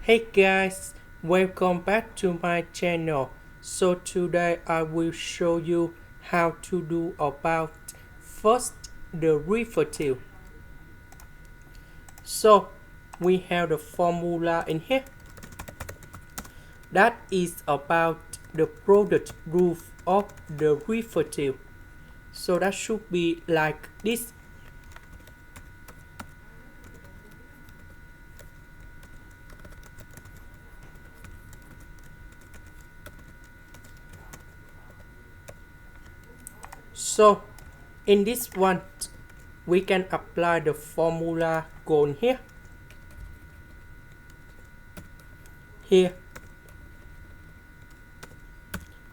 Hey guys, welcome back to my channel. So today I will show you how to do about first the derivative. So we have the formula in here. That is about the product rule of the derivative. So that should be like this. So in this one, we can apply the formula gone here,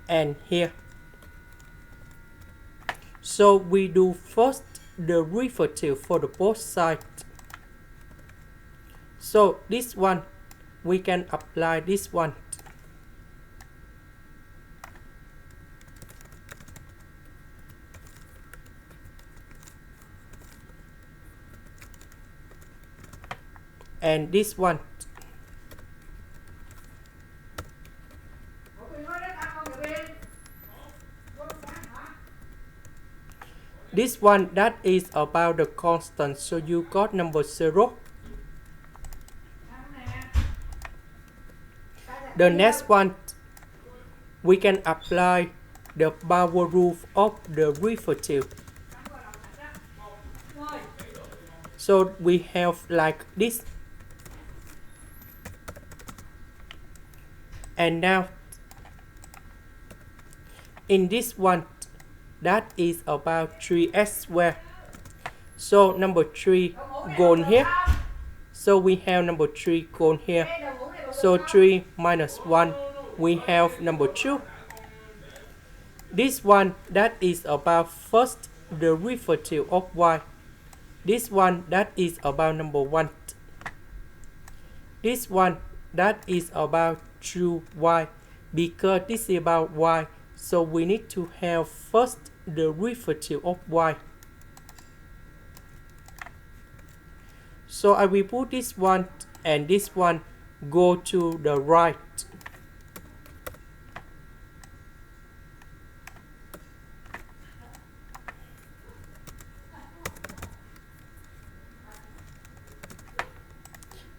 and here. So we do first the derivative for the both sides. So this one, we can apply this one. And this one. This one, that is about the constant, so you got number 0. The next one, we can apply the power rule of the derivative. So we have like this. And now, in this one, that is about 3x². So number 3 gone here. So we have number 3 gone here. So 3 minus 1, we have number 2. This one, that is about first the derivative of y. This one, that is about number 1. This one, that is about 2y. Because this is about y, so we need to have first the derivative of y. So I will put this one and this one go to the right.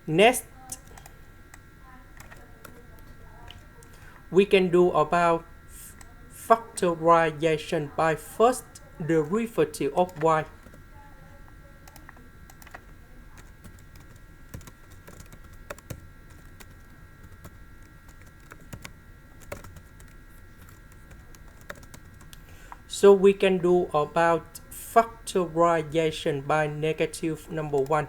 Next, we can do about factorization by first the derivative of y. So we can do about factorization by negative number 1.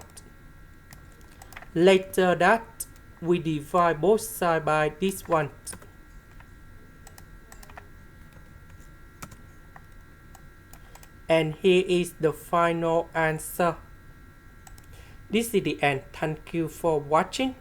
Later that, we divide both sides by this one. And here is the final answer. This is the end. Thank you for watching.